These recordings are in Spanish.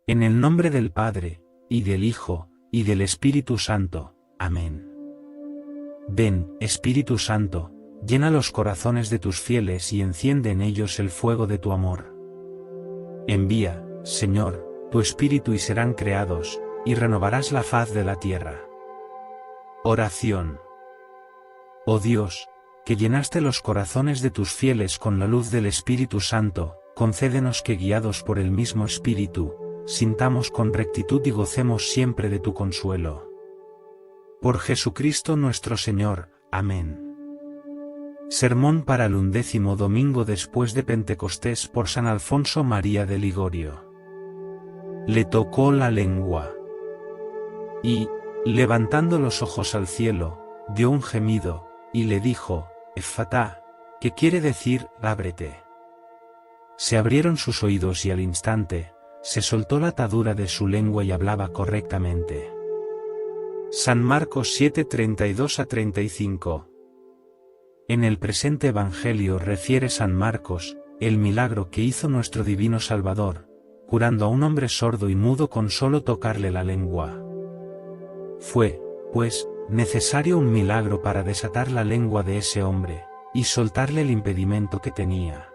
En el nombre del Padre, y del Hijo, y del Espíritu Santo. Amén. Ven, Espíritu Santo, llena los corazones de tus fieles y enciende en ellos el fuego de tu amor. Envía, Señor, tu Espíritu y serán creados, y renovarás la faz de la tierra. Oración. Oh Dios, que llenaste los corazones de tus fieles con la luz del Espíritu Santo, concédenos que guiados por el mismo Espíritu, sintamos con rectitud y gocemos siempre de tu consuelo. Por Jesucristo nuestro Señor. Amén. Sermón para el 11º domingo después de Pentecostés por San Alfonso María de Ligorio. Le tocó la lengua. Y, levantando los ojos al cielo, dio un gemido, y le dijo, Effatá, que quiere decir, ábrete. Se abrieron sus oídos y al instante, se soltó la atadura de su lengua y hablaba correctamente. San Marcos 7:32-35. En el presente Evangelio refiere San Marcos, el milagro que hizo nuestro divino Salvador, curando a un hombre sordo y mudo con solo tocarle la lengua. Fue, pues, necesario un milagro para desatar la lengua de ese hombre, y soltarle el impedimento que tenía.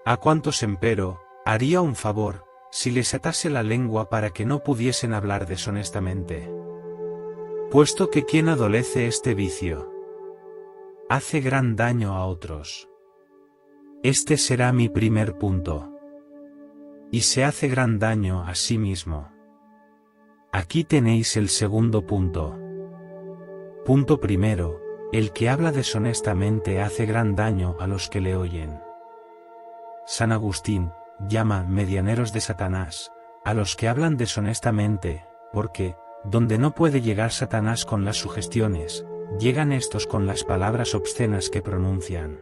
¿A cuántos empero, haría un favor, si les atase la lengua para que no pudiesen hablar deshonestamente? Puesto que quien adolece este vicio, hace gran daño a otros. Este será mi primer punto. Y se hace gran daño a sí mismo. Aquí tenéis el segundo punto. Punto primero, el que habla deshonestamente hace gran daño a los que le oyen. San Agustín llama medianeros de Satanás a los que hablan deshonestamente, porque, donde no puede llegar Satanás con las sugestiones, llegan estos con las palabras obscenas que pronuncian.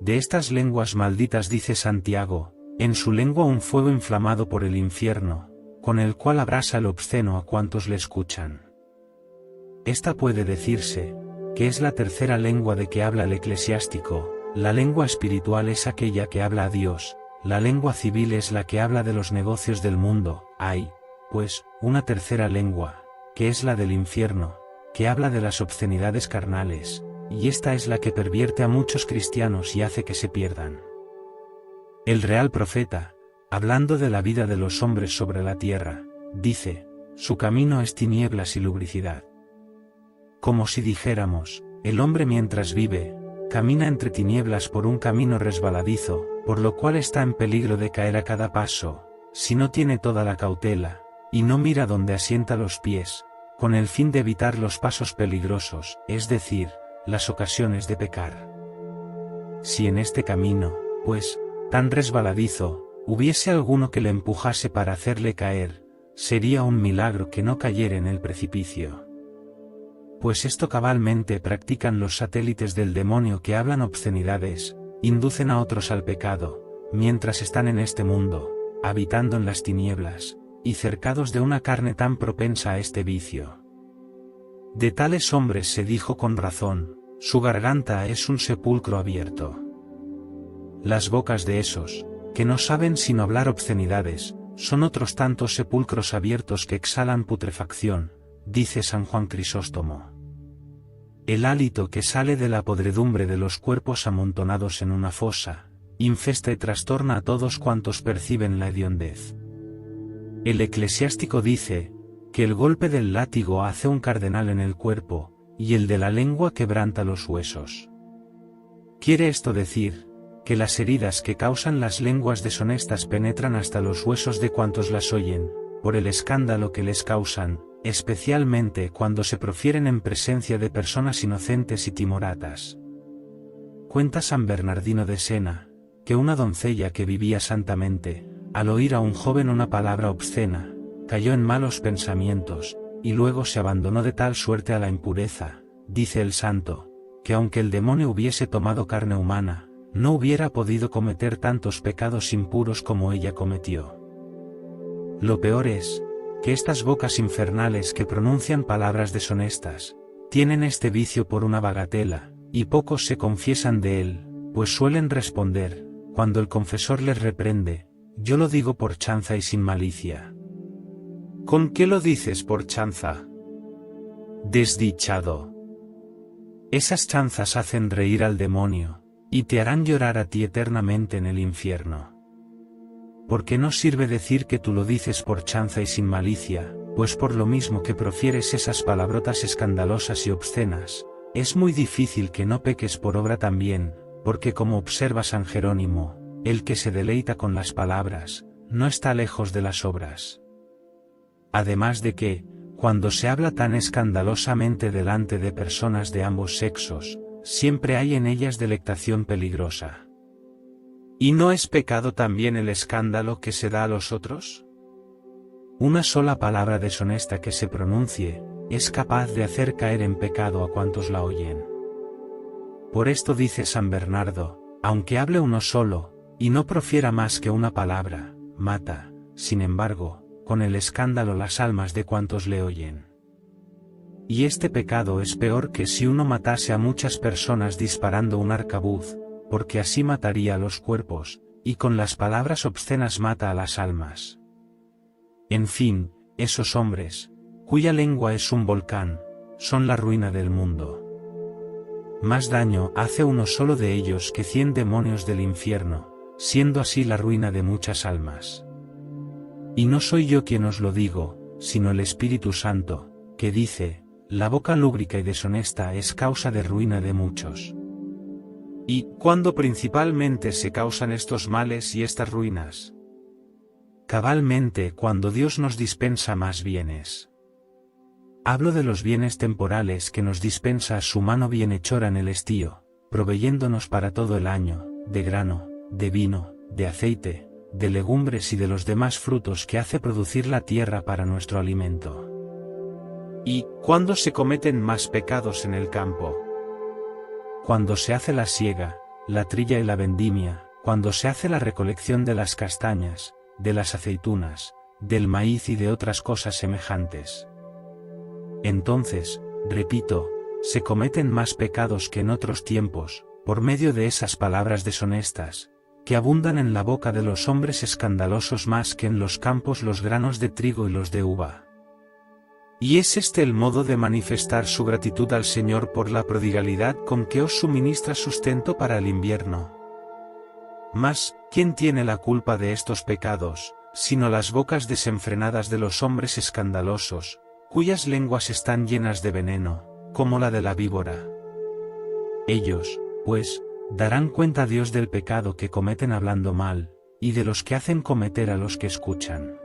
De estas lenguas malditas dice Santiago, en su lengua un fuego inflamado por el infierno, con el cual abrasa el obsceno a cuantos le escuchan. Esta puede decirse, que es la tercera lengua de que habla el eclesiástico. La lengua espiritual es aquella que habla a Dios, la lengua civil es la que habla de los negocios del mundo. Hay, pues, una tercera lengua, que es la del infierno, que habla de las obscenidades carnales, y esta es la que pervierte a muchos cristianos y hace que se pierdan. El real profeta, hablando de la vida de los hombres sobre la tierra, dice, su camino es tinieblas y lubricidad. Como si dijéramos, el hombre mientras vive, camina entre tinieblas por un camino resbaladizo, por lo cual está en peligro de caer a cada paso, si no tiene toda la cautela, y no mira donde asienta los pies, con el fin de evitar los pasos peligrosos, es decir, las ocasiones de pecar. Si en este camino, pues, tan resbaladizo, hubiese alguno que le empujase para hacerle caer, sería un milagro que no cayera en el precipicio. Pues esto cabalmente practican los satélites del demonio que hablan obscenidades, inducen a otros al pecado, mientras están en este mundo, habitando en las tinieblas, y cercados de una carne tan propensa a este vicio. De tales hombres se dijo con razón, su garganta es un sepulcro abierto. Las bocas de esos, que no saben sino hablar obscenidades, son otros tantos sepulcros abiertos que exhalan putrefacción, dice San Juan Crisóstomo. El hálito que sale de la podredumbre de los cuerpos amontonados en una fosa, infesta y trastorna a todos cuantos perciben la hediondez. El eclesiástico dice, que el golpe del látigo hace un cardenal en el cuerpo, y el de la lengua quebranta los huesos. Quiere esto decir, que las heridas que causan las lenguas deshonestas penetran hasta los huesos de cuantos las oyen, por el escándalo que les causan, especialmente cuando se profieren en presencia de personas inocentes y timoratas. Cuenta San Bernardino de Sena, que una doncella que vivía santamente, al oír a un joven una palabra obscena, cayó en malos pensamientos, y luego se abandonó de tal suerte a la impureza, dice el santo, que aunque el demonio hubiese tomado carne humana, no hubiera podido cometer tantos pecados impuros como ella cometió. Lo peor es, que estas bocas infernales que pronuncian palabras deshonestas, tienen este vicio por una bagatela, y pocos se confiesan de él, pues suelen responder, cuando el confesor les reprende, yo lo digo por chanza y sin malicia. ¿Con qué lo dices por chanza? Desdichado. Esas chanzas hacen reír al demonio, y te harán llorar a ti eternamente en el infierno. Porque no sirve decir que tú lo dices por chanza y sin malicia, pues por lo mismo que profieres esas palabrotas escandalosas y obscenas, es muy difícil que no peques por obra también, porque como observa San Jerónimo, el que se deleita con las palabras, no está lejos de las obras. Además de que, cuando se habla tan escandalosamente delante de personas de ambos sexos, siempre hay en ellas delectación peligrosa. ¿Y no es pecado también el escándalo que se da a los otros? Una sola palabra deshonesta que se pronuncie, es capaz de hacer caer en pecado a cuantos la oyen. Por esto dice San Bernardo, aunque hable uno solo, y no profiera más que una palabra, mata, sin embargo, con el escándalo las almas de cuantos le oyen. Y este pecado es peor que si uno matase a muchas personas disparando un arcabuz, porque así mataría a los cuerpos, y con las palabras obscenas mata a las almas. En fin, esos hombres, cuya lengua es un volcán, son la ruina del mundo. Más daño hace uno solo de ellos que 100 demonios del infierno, siendo así la ruina de muchas almas. Y no soy yo quien os lo digo, sino el Espíritu Santo, que dice, la boca lúbrica y deshonesta es causa de ruina de muchos. ¿Y cuándo principalmente se causan estos males y estas ruinas? Cabalmente cuando Dios nos dispensa más bienes. Hablo de los bienes temporales que nos dispensa su mano bienhechora en el estío, proveyéndonos para todo el año, de grano, de vino, de aceite, de legumbres y de los demás frutos que hace producir la tierra para nuestro alimento. ¿Y cuándo se cometen más pecados en el campo? Cuando se hace la siega, la trilla y la vendimia, cuando se hace la recolección de las castañas, de las aceitunas, del maíz y de otras cosas semejantes. Entonces, repito, se cometen más pecados que en otros tiempos, por medio de esas palabras deshonestas, que abundan en la boca de los hombres escandalosos más que en los campos los granos de trigo y los de uva. ¿Y es este el modo de manifestar su gratitud al Señor por la prodigalidad con que os suministra sustento para el invierno? Mas, ¿quién tiene la culpa de estos pecados, sino las bocas desenfrenadas de los hombres escandalosos, cuyas lenguas están llenas de veneno, como la de la víbora? Ellos, pues, darán cuenta a Dios del pecado que cometen hablando mal, y de los que hacen cometer a los que escuchan.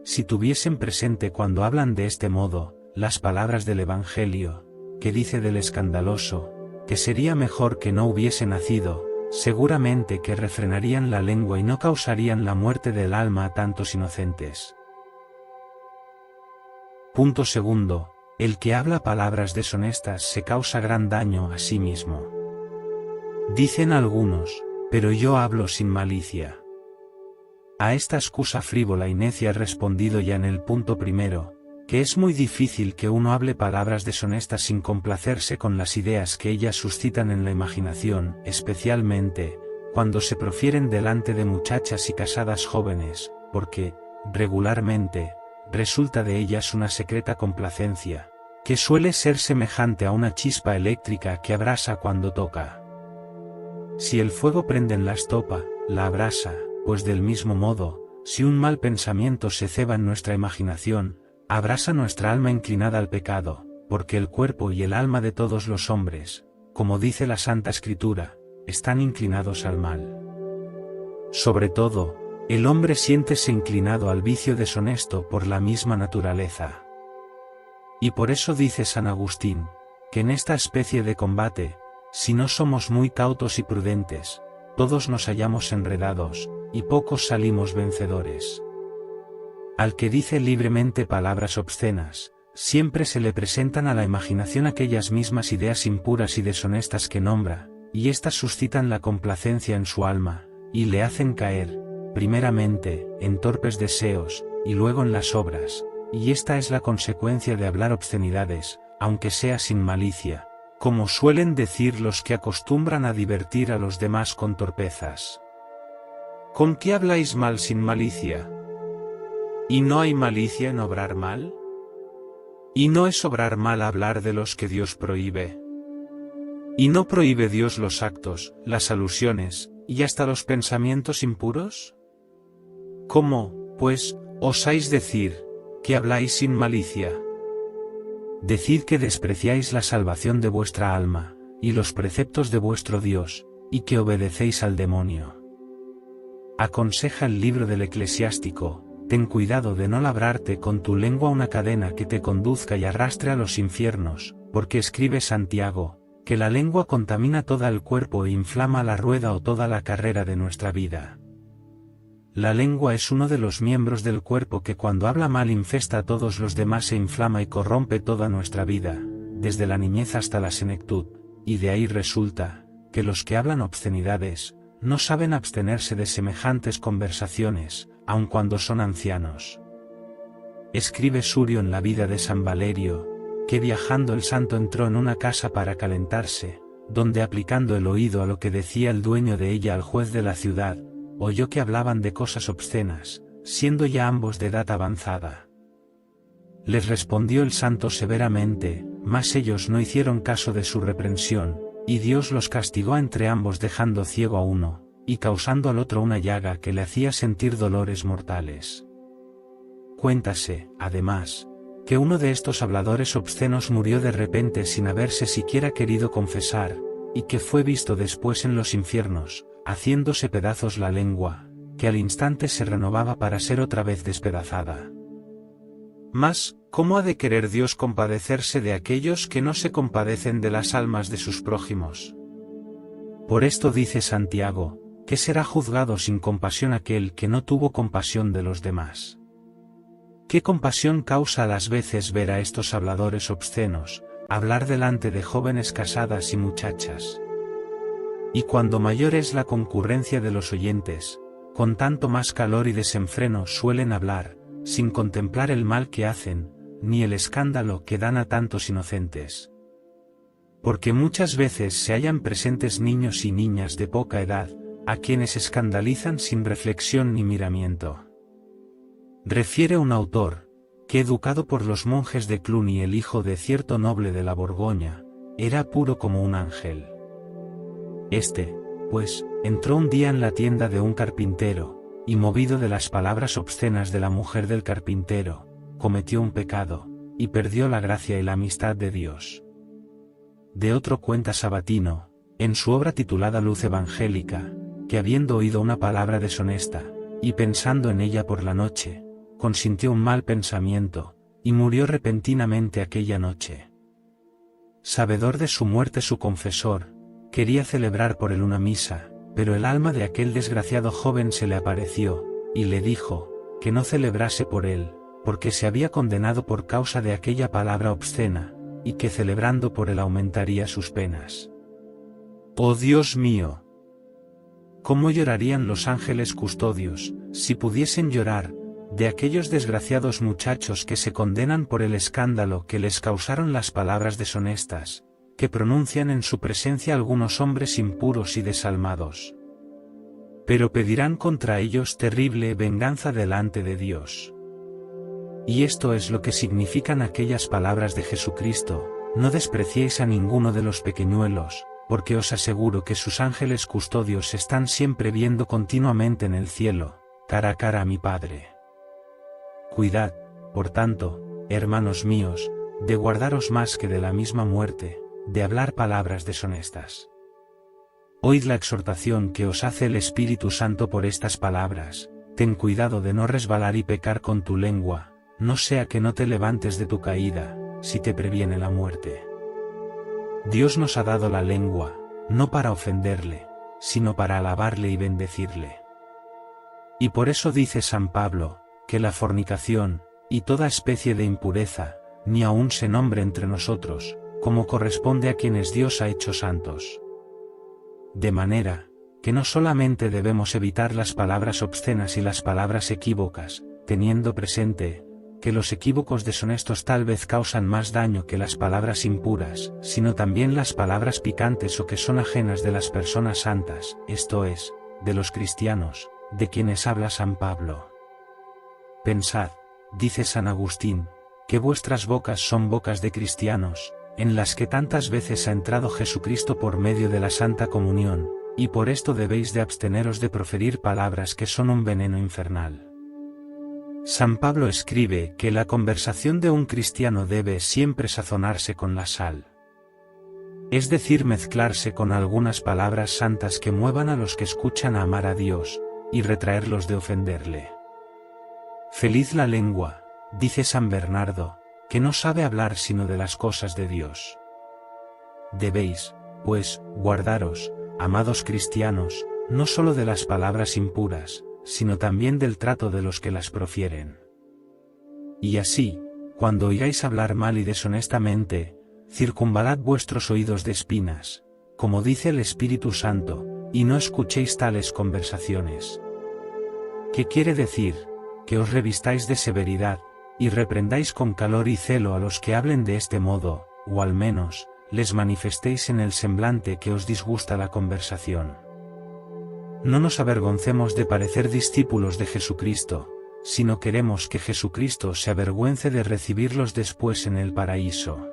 Si tuviesen presente cuando hablan de este modo, las palabras del Evangelio, que dice del escandaloso, que sería mejor que no hubiese nacido, seguramente que refrenarían la lengua y no causarían la muerte del alma a tantos inocentes. Punto segundo, el que habla palabras deshonestas se causa gran daño a sí mismo. Dicen algunos, pero yo hablo sin malicia. A esta excusa frívola y necia he respondido ya en el punto primero, que es muy difícil que uno hable palabras deshonestas sin complacerse con las ideas que ellas suscitan en la imaginación, especialmente, cuando se profieren delante de muchachas y casadas jóvenes, porque, regularmente, resulta de ellas una secreta complacencia, que suele ser semejante a una chispa eléctrica que abrasa cuando toca. Si el fuego prende en la estopa, la abrasa, pues del mismo modo, si un mal pensamiento se ceba en nuestra imaginación, abrasa nuestra alma inclinada al pecado, porque el cuerpo y el alma de todos los hombres, como dice la Santa Escritura, están inclinados al mal. Sobre todo, el hombre siéntese inclinado al vicio deshonesto por la misma naturaleza. Y por eso dice San Agustín, que en esta especie de combate, si no somos muy cautos y prudentes, todos nos hallamos enredados, y pocos salimos vencedores. Al que dice libremente palabras obscenas, siempre se le presentan a la imaginación aquellas mismas ideas impuras y deshonestas que nombra, y éstas suscitan la complacencia en su alma, y le hacen caer, primeramente, en torpes deseos, y luego en las obras, y esta es la consecuencia de hablar obscenidades, aunque sea sin malicia, como suelen decir los que acostumbran a divertir a los demás con torpezas. ¿Con qué habláis mal sin malicia? ¿Y no hay malicia en obrar mal? ¿Y no es obrar mal hablar de los que Dios prohíbe? ¿Y no prohíbe Dios los actos, las alusiones, y hasta los pensamientos impuros? ¿Cómo, pues, osáis decir, que habláis sin malicia? Decid que despreciáis la salvación de vuestra alma, y los preceptos de vuestro Dios, y que obedecéis al demonio. Aconseja el libro del Eclesiástico: ten cuidado de no labrarte con tu lengua una cadena que te conduzca y arrastre a los infiernos, porque escribe Santiago, que la lengua contamina todo el cuerpo e inflama la rueda o toda la carrera de nuestra vida. La lengua es uno de los miembros del cuerpo que cuando habla mal infesta a todos los demás e inflama y corrompe toda nuestra vida, desde la niñez hasta la senectud, y de ahí resulta, que los que hablan obscenidades, no saben abstenerse de semejantes conversaciones, aun cuando son ancianos. Escribe Surio en la vida de San Valerio, que viajando el santo entró en una casa para calentarse, donde aplicando el oído a lo que decía el dueño de ella al juez de la ciudad, oyó que hablaban de cosas obscenas, siendo ya ambos de edad avanzada. Les respondió el santo severamente, mas ellos no hicieron caso de su reprensión, y Dios los castigó entre ambos dejando ciego a uno, y causando al otro una llaga que le hacía sentir dolores mortales. Cuéntase, además, que uno de estos habladores obscenos murió de repente sin haberse siquiera querido confesar, y que fue visto después en los infiernos, haciéndose pedazos la lengua, que al instante se renovaba para ser otra vez despedazada. Mas, ¿cómo ha de querer Dios compadecerse de aquellos que no se compadecen de las almas de sus prójimos? Por esto dice Santiago, que será juzgado sin compasión aquel que no tuvo compasión de los demás. ¿Qué compasión causa a las veces ver a estos habladores obscenos, hablar delante de jóvenes casadas y muchachas? Y cuando mayor es la concurrencia de los oyentes, con tanto más calor y desenfreno suelen hablar, sin contemplar el mal que hacen, ni el escándalo que dan a tantos inocentes. Porque muchas veces se hallan presentes niños y niñas de poca edad, a quienes escandalizan sin reflexión ni miramiento. Refiere un autor, que educado por los monjes de Cluny el hijo de cierto noble de la Borgoña, era puro como un ángel. Este, pues, entró un día en la tienda de un carpintero, y movido de las palabras obscenas de la mujer del carpintero, cometió un pecado, y perdió la gracia y la amistad de Dios. De otro cuenta Sabatino, en su obra titulada Luz Evangélica, que habiendo oído una palabra deshonesta, y pensando en ella por la noche, consintió un mal pensamiento, y murió repentinamente aquella noche. Sabedor de su muerte su confesor, quería celebrar por él una misa, pero el alma de aquel desgraciado joven se le apareció, y le dijo, que no celebrase por él, porque se había condenado por causa de aquella palabra obscena, y que celebrando por él aumentaría sus penas. ¡Oh Dios mío! ¿Cómo llorarían los ángeles custodios, si pudiesen llorar, de aquellos desgraciados muchachos que se condenan por el escándalo que les causaron las palabras deshonestas, que pronuncian en su presencia algunos hombres impuros y desalmados? Pero pedirán contra ellos terrible venganza delante de Dios. Y esto es lo que significan aquellas palabras de Jesucristo: no despreciéis a ninguno de los pequeñuelos, porque os aseguro que sus ángeles custodios están siempre viendo continuamente en el cielo, cara a cara a mi Padre. Cuidad, por tanto, hermanos míos, de guardaros más que de la misma muerte, de hablar palabras deshonestas. Oíd la exhortación que os hace el Espíritu Santo por estas palabras: ten cuidado de no resbalar y pecar con tu lengua, no sea que no te levantes de tu caída, si te previene la muerte. Dios nos ha dado la lengua, no para ofenderle, sino para alabarle y bendecirle. Y por eso dice San Pablo, que la fornicación, y toda especie de impureza, ni aun se nombre entre nosotros, como corresponde a quienes Dios ha hecho santos. De manera, que no solamente debemos evitar las palabras obscenas y las palabras equívocas, teniendo presente, que los equívocos deshonestos tal vez causan más daño que las palabras impuras, sino también las palabras picantes o que son ajenas de las personas santas, esto es, de los cristianos, de quienes habla San Pablo. Pensad, dice San Agustín, que vuestras bocas son bocas de cristianos, en las que tantas veces ha entrado Jesucristo por medio de la Santa Comunión, y por esto debéis de absteneros de proferir palabras que son un veneno infernal. San Pablo escribe que la conversación de un cristiano debe siempre sazonarse con la sal. Es decir, mezclarse con algunas palabras santas que muevan a los que escuchan a amar a Dios, y retraerlos de ofenderle. Feliz la lengua, dice San Bernardo, que no sabe hablar sino de las cosas de Dios. Debéis, pues, guardaros, amados cristianos, no solo de las palabras impuras, sino también del trato de los que las profieren. Y así, cuando oigáis hablar mal y deshonestamente, circunvalad vuestros oídos de espinas, como dice el Espíritu Santo, y no escuchéis tales conversaciones. ¿Qué quiere decir? Que os revistáis de severidad, y reprendáis con calor y celo a los que hablen de este modo, o al menos, les manifestéis en el semblante que os disgusta la conversación. No nos avergoncemos de parecer discípulos de Jesucristo, sino queremos que Jesucristo se avergüence de recibirlos después en el paraíso.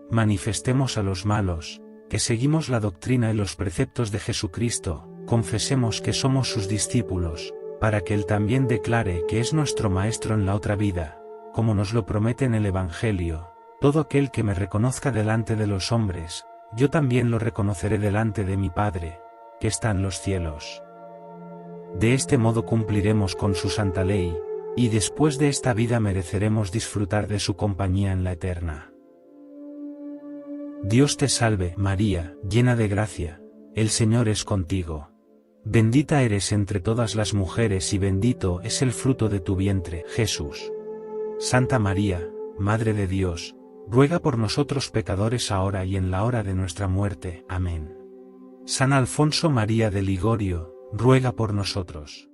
Manifestemos a los malos, que seguimos la doctrina y los preceptos de Jesucristo, confesemos que somos sus discípulos, para que Él también declare que es nuestro Maestro en la otra vida, como nos lo promete en el Evangelio: todo aquel que me reconozca delante de los hombres, yo también lo reconoceré delante de mi Padre, que está en los cielos. De este modo cumpliremos con su santa ley, y después de esta vida mereceremos disfrutar de su compañía en la eterna. Dios te salve, María, llena de gracia, el Señor es contigo. Bendita eres entre todas las mujeres y bendito es el fruto de tu vientre, Jesús. Santa María, Madre de Dios, ruega por nosotros pecadores ahora y en la hora de nuestra muerte. Amén. San Alfonso María de Ligorio, ruega por nosotros.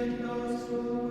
Nostrum,